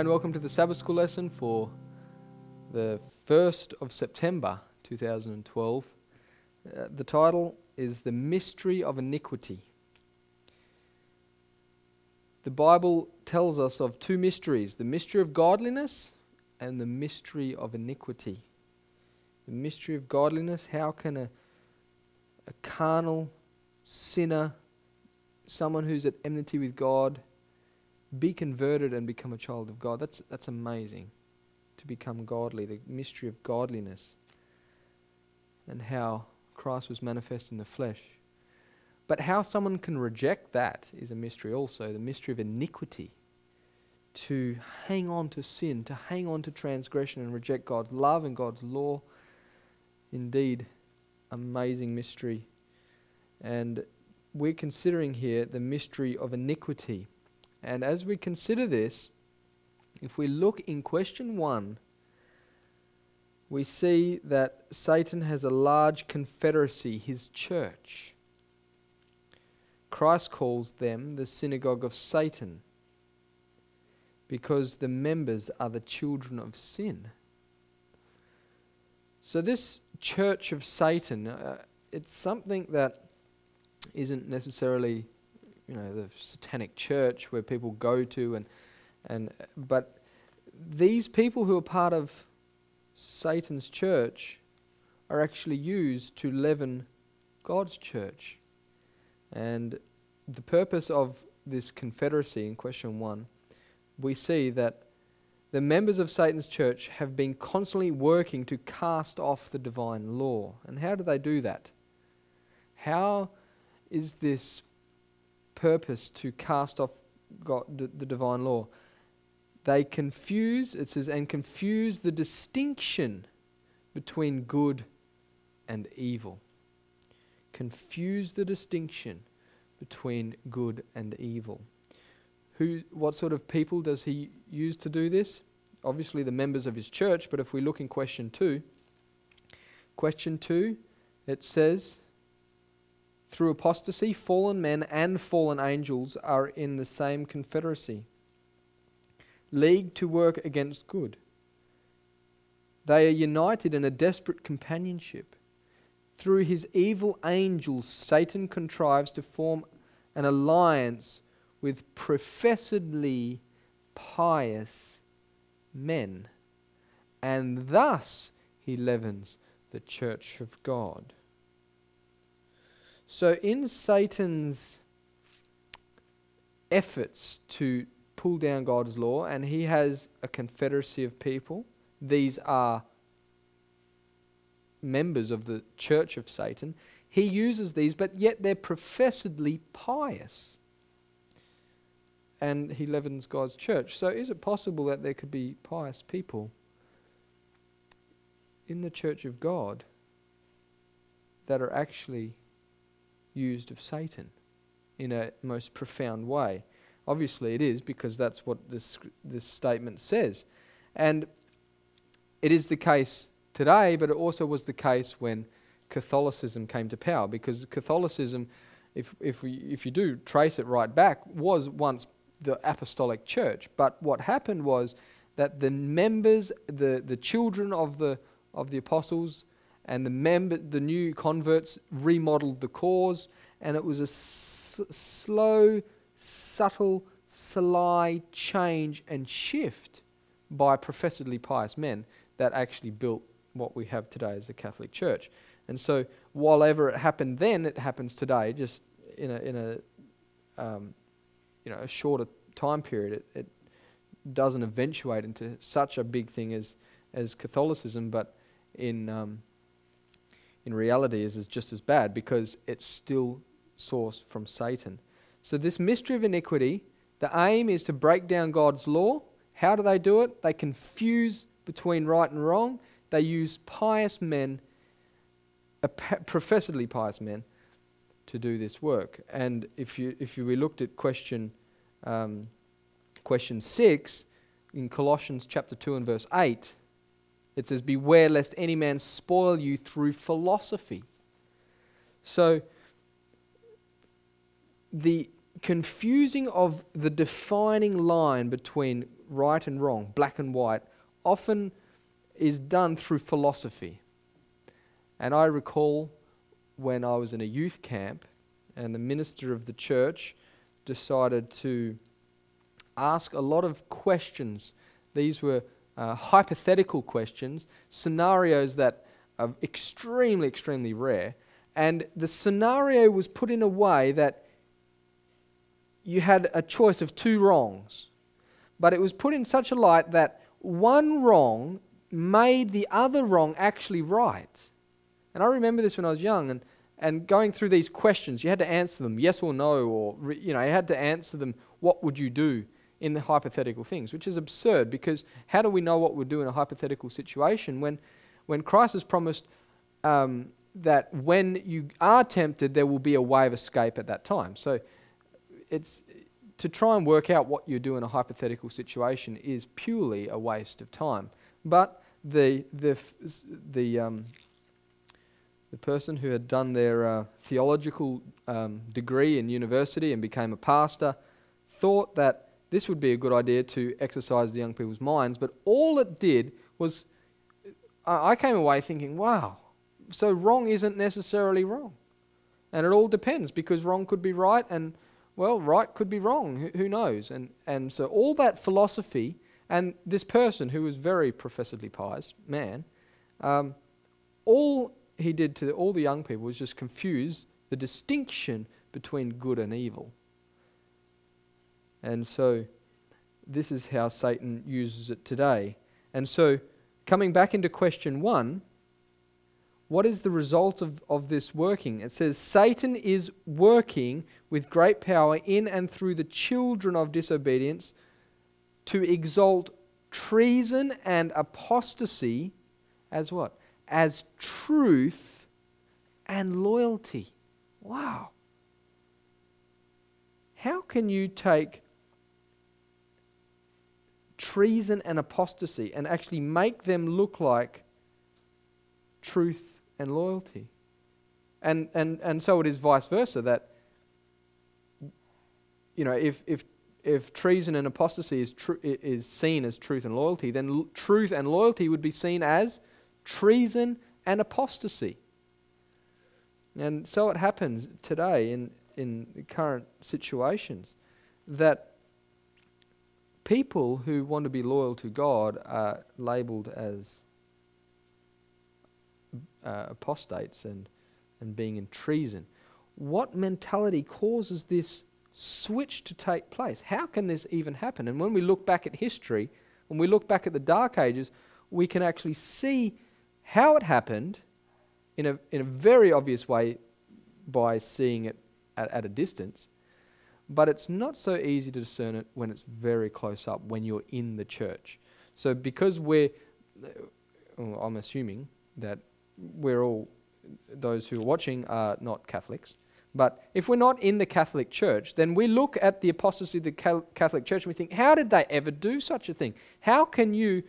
Hi and welcome to the Sabbath School lesson for the 1st of September 2012. The title is The Mystery of Iniquity. The Bible tells us of two mysteries, the mystery of godliness and the mystery of iniquity. The mystery of godliness, how can a carnal sinner, someone who's at enmity with God, be converted and become a child of God? That's amazing, to become godly, the mystery of godliness and how Christ was manifest in the flesh. But how someone can reject that is a mystery also, the mystery of iniquity, to hang on to sin, to hang on to transgression and reject God's love and God's law. Indeed, amazing mystery. And we're considering here the mystery of iniquity. And as we consider this, if we look in question 1, we see that Satan has a large confederacy, his church. Christ calls them the synagogue of Satan because the members are the children of sin. So this church of Satan, it's something that isn't necessarily the satanic church where people go to, but these people who are part of Satan's church are actually used to leaven God's church. And the purpose of this confederacy in question 1, we see that the members of Satan's church have been constantly working to cast off the divine law. And how do they do that? How is this purpose to cast off God, the divine law? They confuse, it says, and confuse the distinction between good and evil. Confuse the distinction between good and evil. What sort of people does he use to do this? Obviously the members of his church, but if we look in question 2, it says, through apostasy, fallen men and fallen angels are in the same confederacy, leagued to work against good. They are united in a desperate companionship. Through his evil angels, Satan contrives to form an alliance with professedly pious men, and thus he leavens the church of God. So in Satan's efforts to pull down God's law, and he has a confederacy of people, these are members of the church of Satan, he uses these, but yet they're professedly pious. And he leavens God's church. So is it possible that there could be pious people in the church of God that are actually used of Satan in a most profound way? Obviously it is, because that's what this statement says. And it is the case today, but it also was the case when Catholicism came to power, because Catholicism, if you do trace it right back, was once the apostolic church. But what happened was that the members, the children of the apostles and the new converts remodeled the cause, and it was a slow, subtle, sly change and shift by professedly pious men that actually built what we have today as the Catholic Church. And so, while ever it happened then, it happens today, just in a shorter time period. It doesn't eventuate into such a big thing as Catholicism, but in reality is just as bad, because it's still sourced from Satan. So this mystery of iniquity, the aim is to break down God's law. How do they do it? They confuse between right and wrong. They use pious men, professedly pious men, to do this work. And if we looked at question 6 in Colossians chapter 2 and verse 8, it says, "Beware lest any man spoil you through philosophy." So the confusing of the defining line between right and wrong, black and white, often is done through philosophy. And I recall when I was in a youth camp and the minister of the church decided to ask a lot of questions. These were hypothetical questions, scenarios that are extremely, extremely rare. And the scenario was put in a way that you had a choice of two wrongs. But it was put in such a light that one wrong made the other wrong actually right. And I remember this when I was young, and going through these questions, you had to answer them yes or no, or you had to answer them, what would you do in the hypothetical things, which is absurd, because how do we know what we'll do in a hypothetical situation when Christ has promised that when you are tempted, there will be a way of escape at that time. So it's to try and work out what you do in a hypothetical situation is purely a waste of time. But the person who had done their theological degree in university and became a pastor thought that this would be a good idea to exercise the young people's minds, but all it did was, I came away thinking, wow, so wrong isn't necessarily wrong. And it all depends, because wrong could be right and, well, right could be wrong, who knows? And so all that philosophy, and this person who was very professedly pious man, all he did to all the young people was just confuse the distinction between good and evil. And so this is how Satan uses it today. And so coming back into question 1, what is the result of this working? It says, Satan is working with great power in and through the children of disobedience to exalt treason and apostasy as what? As truth and loyalty. Wow. How can you take treason and apostasy and actually make them look like truth and loyalty? And so it is vice versa, that if treason and apostasy is seen as truth and loyalty, then truth and loyalty would be seen as treason and apostasy. And so it happens today in the current situations that people who want to be loyal to God are labelled as apostates and being in treason. What mentality causes this switch to take place? How can this even happen? And when we look back at history, when we look back at the Dark Ages, we can actually see how it happened in a very obvious way by seeing it at a distance. But it's not so easy to discern it when it's very close up, when you're in the church. So because I'm assuming that we're all, those who are watching are not Catholics, but if we're not in the Catholic Church, then we look at the apostasy of the Catholic Church and we think, how did they ever do such a thing? How can you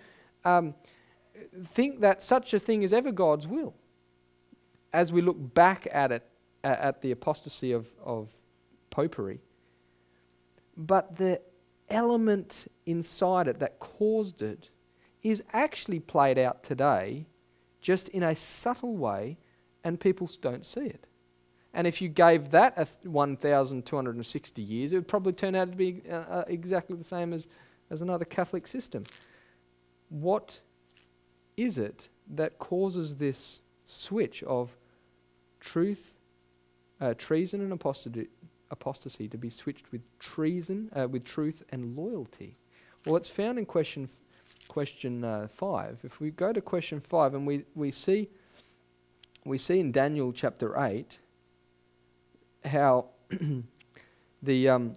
think that such a thing is ever God's will? As we look back at it, at the apostasy of popery. But the element inside it that caused it is actually played out today just in a subtle way, and people don't see it. And if you gave that 1,260 years, it would probably turn out to be exactly the same as another Catholic system. What is it that causes this switch of treason and apostasy to be switched with with truth and loyalty? Well, it's found in question 5. If we go to question 5, and we see in Daniel chapter 8 how the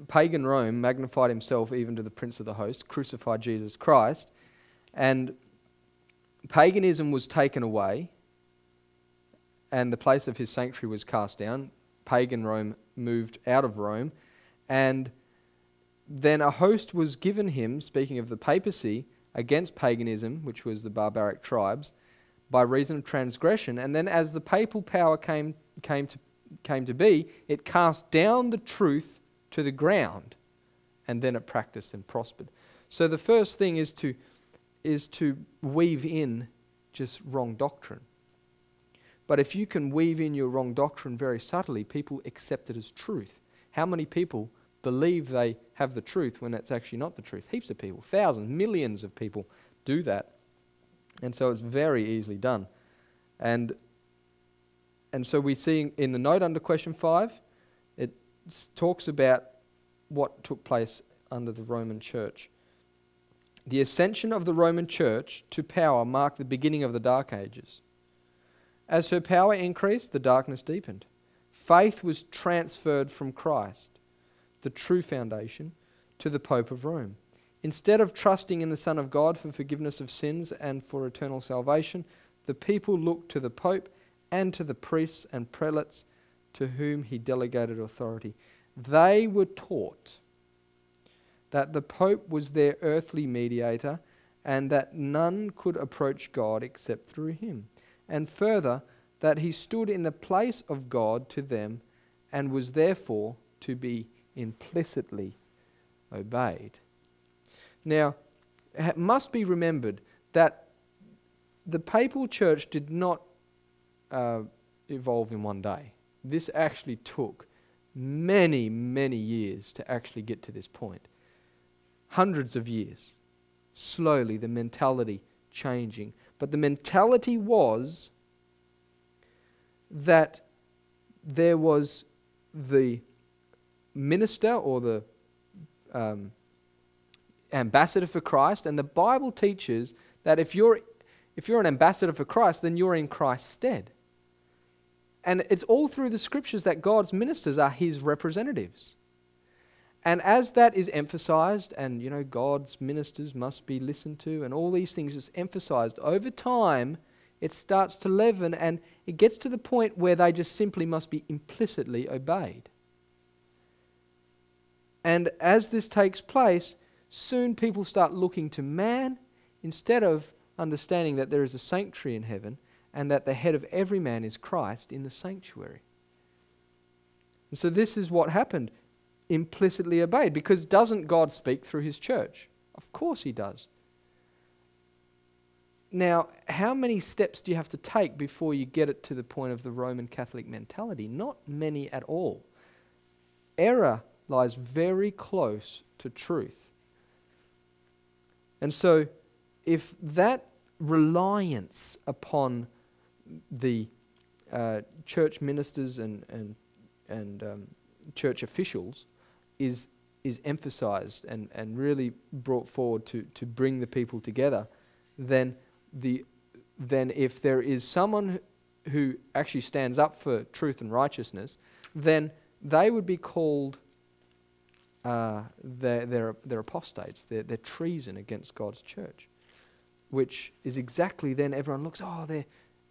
pagan Rome magnified himself even to the prince of the host, crucified Jesus Christ, and paganism was taken away, and the place of his sanctuary was cast down. Pagan Rome moved out of Rome, and then a host was given him, speaking of the papacy, against paganism, which was the barbaric tribes, by reason of transgression. And then as the papal power came came to be, it cast down the truth to the ground, and then it practiced and prospered. So the first thing is to weave in just wrong doctrine. But if you can weave in your wrong doctrine very subtly, people accept it as truth. How many people believe they have the truth when it's actually not the truth? Heaps of people, thousands, millions of people do that. And so it's very easily done. And so we see in the note under question 5, it talks about what took place under the Roman Church. The ascension of the Roman Church to power marked the beginning of the Dark Ages. As her power increased, the darkness deepened. Faith was transferred from Christ, the true foundation, to the Pope of Rome. Instead of trusting in the Son of God for forgiveness of sins and for eternal salvation, the people looked to the Pope and to the priests and prelates to whom he delegated authority. They were taught that the Pope was their earthly mediator and that none could approach God except through him. And further, that he stood in the place of God to them and was therefore to be implicitly obeyed. Now, it must be remembered that the papal church did not evolve in one day. This actually took many, many years to actually get to this point. Hundreds of years. Slowly, the mentality changing. But the mentality was that there was the minister or the ambassador for Christ, and the Bible teaches that if you're an ambassador for Christ, then you're in Christ's stead. And it's all through the scriptures that God's ministers are his representatives. And as that is emphasized, and God's ministers must be listened to, and all these things is emphasized, over time it starts to leaven, and it gets to the point where they just simply must be implicitly obeyed. And as this takes place, soon people start looking to man instead of understanding that there is a sanctuary in heaven and that the head of every man is Christ in the sanctuary. And so this is what happened. Implicitly obeyed, because doesn't God speak through his church? Of course he does. Now, how many steps do you have to take before you get it to the point of the Roman Catholic mentality? Not many at all. Error lies very close to truth. And so, if that reliance upon the church ministers and church officials is emphasized and really brought forward to bring the people together, then if there is someone who actually stands up for truth and righteousness, then they would be called they're apostates. They're treason against God's church, which is exactly then everyone looks,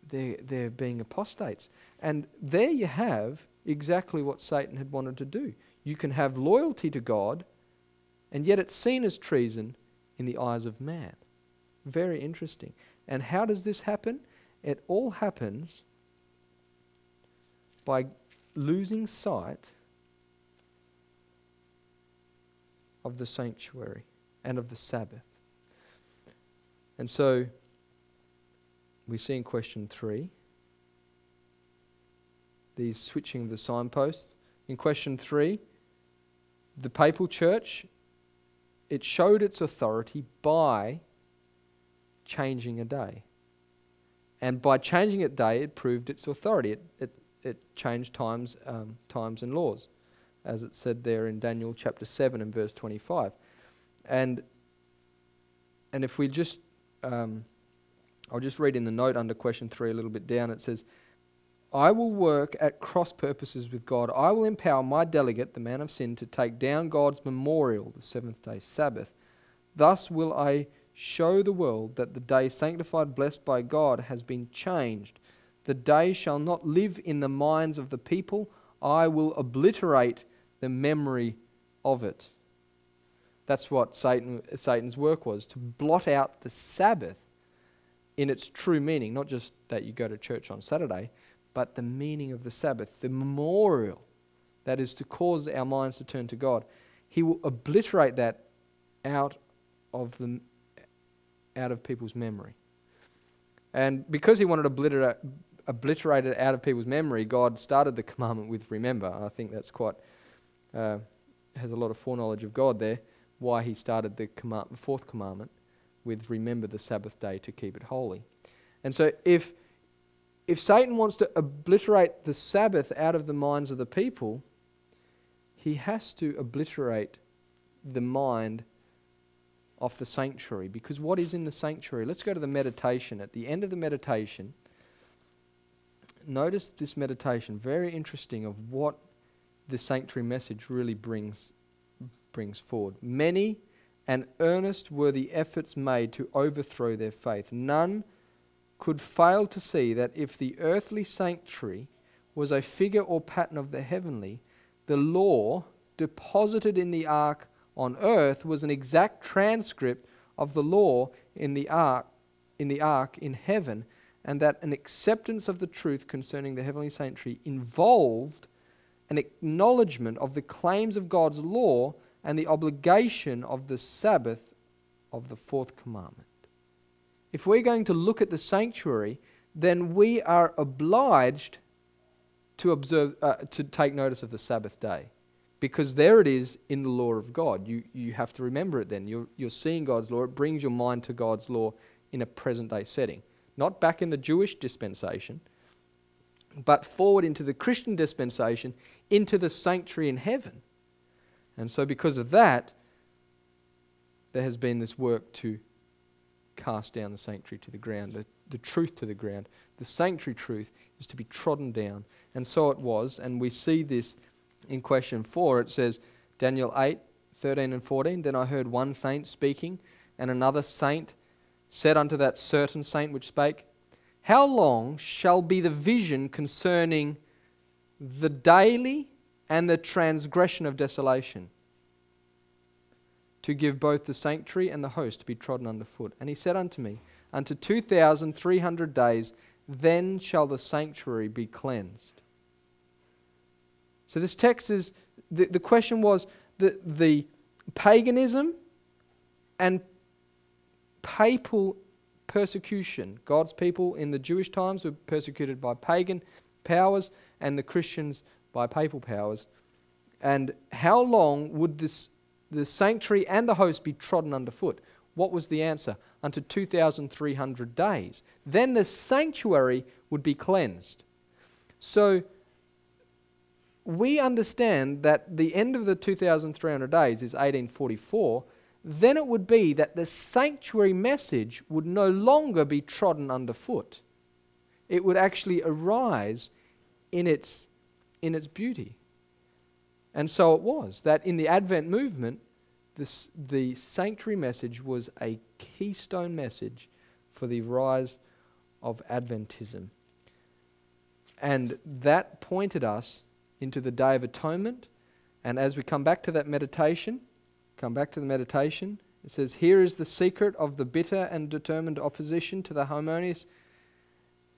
they're being apostates. And there you have exactly what Satan had wanted to do. You can have loyalty to God, and yet it's seen as treason in the eyes of man. Very interesting. And how does this happen? It all happens by losing sight of the sanctuary and of the Sabbath. And so we see in question 3 the switching of the signposts. In question 3, the papal church, it showed its authority by changing a day. And by changing a day, it proved its authority. It changed times and laws, as it said there in Daniel chapter 7 and verse 25. And if we just, I'll just read in the note under question 3 a little bit down. It says, I will work at cross purposes with God. I will empower my delegate, the man of sin, to take down God's memorial, the seventh-day Sabbath. Thus will I show the world that the day sanctified, blessed by God, has been changed. The day shall not live in the minds of the people. I will obliterate the memory of it. That's what Satan's work was, to blot out the Sabbath in its true meaning, not just that you go to church on Saturday, but the meaning of the Sabbath, the memorial that is to cause our minds to turn to God. He will obliterate that out of people's memory. And because he wanted to obliterate it out of people's memory, God started the commandment with remember. I think that's quite, has a lot of foreknowledge of God there, why he started the fourth commandment with remember the Sabbath day to keep it holy. And so if Satan wants to obliterate the Sabbath out of the minds of the people, he has to obliterate the mind of the sanctuary. Because what is in the sanctuary? Let's go to the meditation. At the end of the meditation, notice this meditation, very interesting, of what the sanctuary message really brings forward. Many and earnest were the efforts made to overthrow their faith. None could fail to see that if the earthly sanctuary was a figure or pattern of the heavenly, the law deposited in the ark on earth was an exact transcript of the law in the ark in heaven, and that an acceptance of the truth concerning the heavenly sanctuary involved an acknowledgement of the claims of God's law and the obligation of the Sabbath of the fourth commandment. If we're going to look at the sanctuary, then we are obliged to observe, to take notice of the Sabbath day, because there it is in the law of God. You have to remember it then. You're seeing God's law. It brings your mind to God's law in a present day setting. Not back in the Jewish dispensation, but forward into the Christian dispensation, into the sanctuary in heaven. And so because of that, there has been this work to cast down the sanctuary to the ground, the truth to the ground. The sanctuary truth is to be trodden down. And so it was, and we see this in question 4. It says, Daniel 8:13 and 14, Then I heard one saint speaking, and another saint said unto that certain saint which spake, How long shall be the vision concerning the daily and the transgression of desolation, to give both the sanctuary and the host to be trodden under foot? And he said unto me, Unto 2,300 days, then shall the sanctuary be cleansed. So this text is, the question was the paganism and papal persecution. God's people in the Jewish times were persecuted by pagan powers, and the Christians by papal powers. And how long would the sanctuary and the host be trodden underfoot? What was the answer? Unto 2,300 days. Then the sanctuary would be cleansed. So we understand that the end of the 2,300 days is 1844. Then it would be that the sanctuary message would no longer be trodden underfoot. It would actually arise in its beauty. And so it was that in the Advent movement, the sanctuary message was a keystone message for the rise of Adventism. And that pointed us into the Day of Atonement. And as we come back to that meditation, it says, Here is the secret of the bitter and determined opposition to the harmonious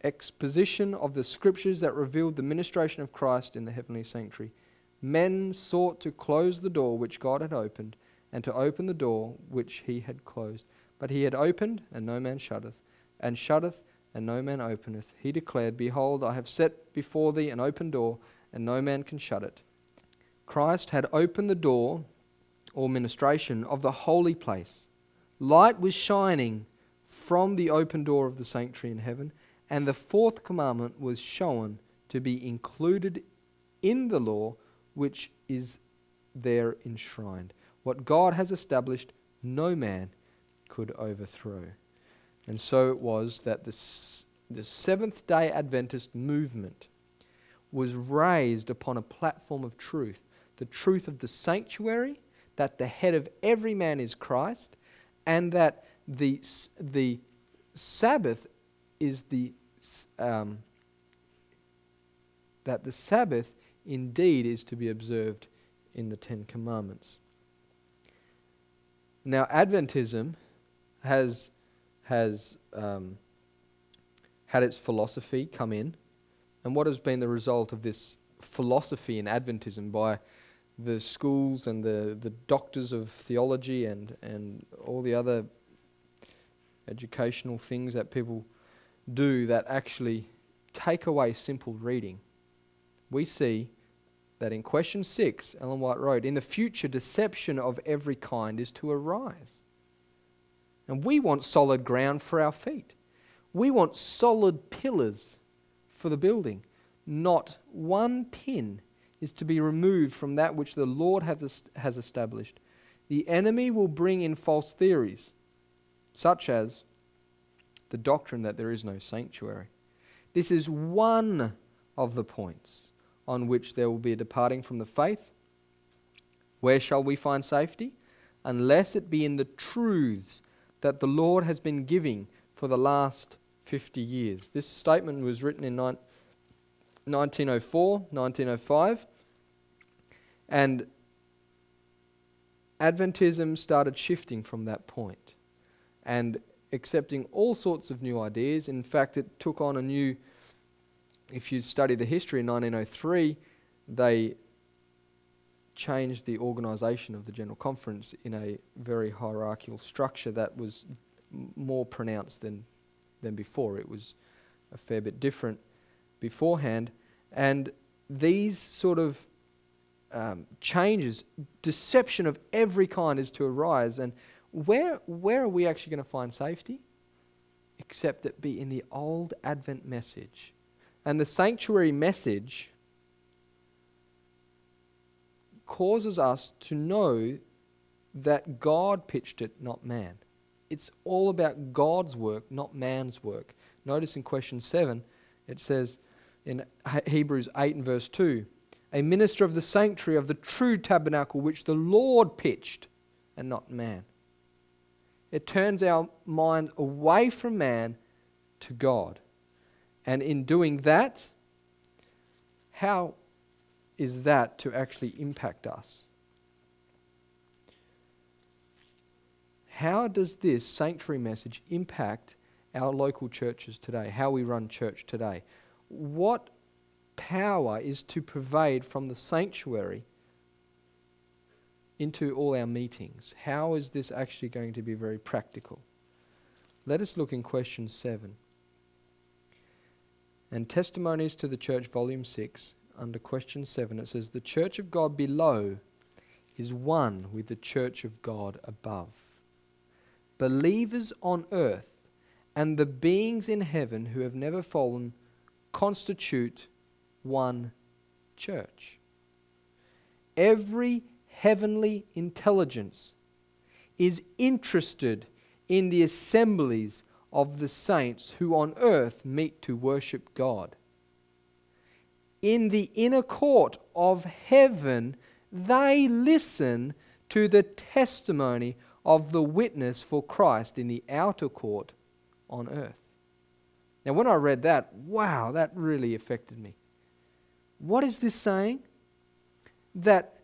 exposition of the Scriptures that revealed the ministration of Christ in the heavenly sanctuary. Men sought to close the door which God had opened, and to open the door which he had closed. But he had opened, and no man shutteth, and shutteth, and no man openeth. He declared, Behold, I have set before thee an open door, and no man can shut it. Christ had opened the door, or ministration, of the holy place. Light was shining from the open door of the sanctuary in heaven, and the fourth commandment was shown to be included in the law which is there enshrined. What God has established, no man could overthrow. And so it was that the Seventh-day Adventist movement was raised upon a platform of truth. The truth of the sanctuary, that the head of every man is Christ, and that the Sabbath is that the Sabbath indeed is to be observed in the Ten Commandments. Now, Adventism has had its philosophy come in, And what has been the result of this philosophy in Adventism by the schools and the doctors of theology and all the other educational things that people do that actually take away simple reading? We see that in question 6, Ellen White wrote, "In the future, deception of every kind is to arise." And we want solid ground for our feet. We want solid pillars for the building. Not one pin is to be removed from that which the Lord has established. The enemy will bring in false theories, such as the doctrine that there is no sanctuary. This is one of the points on which there will be a departing from the faith. Where shall we find safety? Unless it be in the truths that the Lord has been giving for the last 50 years. This statement was written in 1904, 1905, and Adventism started shifting from that point and accepting all sorts of new ideas. In fact, it took on a new, if you study the history, in 1903, they changed the organisation of the General Conference in a very hierarchical structure that was more pronounced than before. It was a fair bit different beforehand. And these sort of changes, deception of every kind is to arise. And where are we actually going to find safety? Except it be in the old Advent message. And the sanctuary message causes us to know that God pitched it, not man. It's all about God's work, not man's work. Notice in question 7, it says in Hebrews 8 and verse 2, "A minister of the sanctuary of the true tabernacle which the Lord pitched, and not man." It turns our mind away from man to God. And in doing that, how is that to actually impact us? How does this sanctuary message impact our local churches today, how we run church today? What power is to pervade from the sanctuary into all our meetings? How is this actually going to be very practical? Let us look in question 7. And Testimonies to the Church, volume 6, under question 7, it says, "The church of God below is one with the church of God above. Believers on earth and the beings in heaven who have never fallen constitute one church. Every heavenly intelligence is interested in the assemblies of the saints who on earth meet to worship God. In the inner court of heaven, they listen to the testimony of the witness for Christ in the outer court on earth." Now, when I read that, wow, that really affected me. What is this saying? That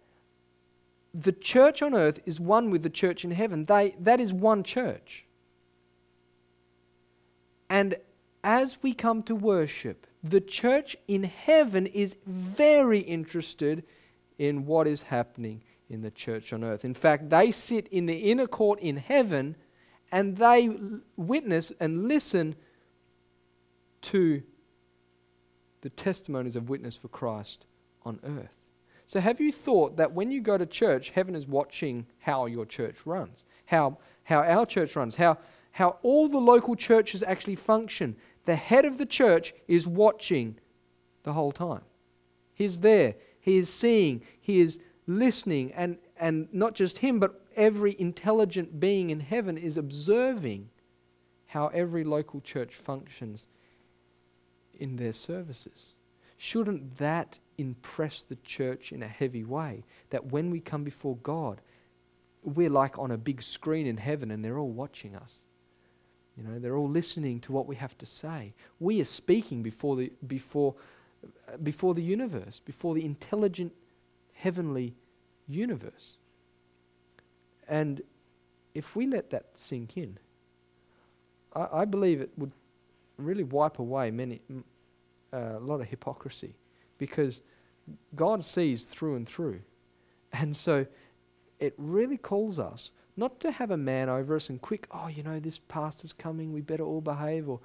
the church on earth is one with the church in heaven. That is one church. And as we come to worship, the church in heaven is very interested in what is happening in the church on earth. In fact, they sit in the inner court in heaven and they witness and listen to the testimonies of witness for Christ on earth. So have you thought that when you go to church, heaven is watching how your church runs, how our church runs, how all the local churches actually function? The head of the church is watching the whole time. He's there. He is seeing. He is listening. And not just him, but every intelligent being in heaven is observing how every local church functions in their services. Shouldn't that impress the church in a heavy way? That when we come before God, we're like on a big screen in heaven and they're all watching us. You know, they're all listening to what we have to say. We are speaking before the universe, before the intelligent heavenly universe. And if we let that sink in, I believe it would really wipe away a lot of hypocrisy, because God sees through and through. And so it really calls us not to have a man over us and quick, oh, this pastor's coming, we better all behave, or,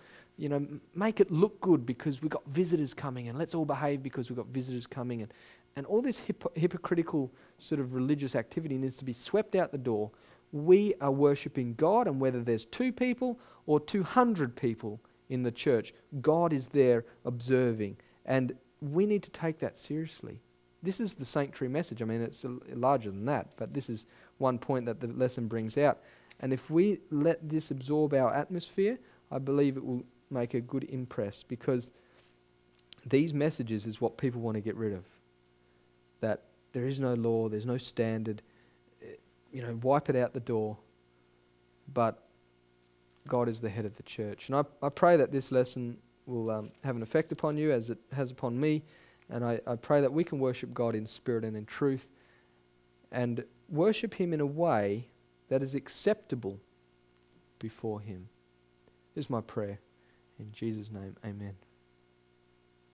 make it look good because we've got visitors coming, and let's all behave because we've got visitors coming. And all this hypocritical sort of religious activity needs to be swept out the door. We are worshipping God, and whether there's 2 people or 200 people in the church, God is there observing. And we need to take that seriously. This is the sanctuary message. I mean, it's larger than that, but this is one point that the lesson brings out. And if we let this absorb our atmosphere, I believe it will make a good impress, because these messages is what people want to get rid of. That there is no law, there's no standard, wipe it out the door. But God is the head of the church. And I pray that this lesson will have an effect upon you as it has upon me. And I pray that we can worship God in spirit and in truth, and worship Him in a way that is acceptable before Him. This is my prayer. In Jesus' name, amen.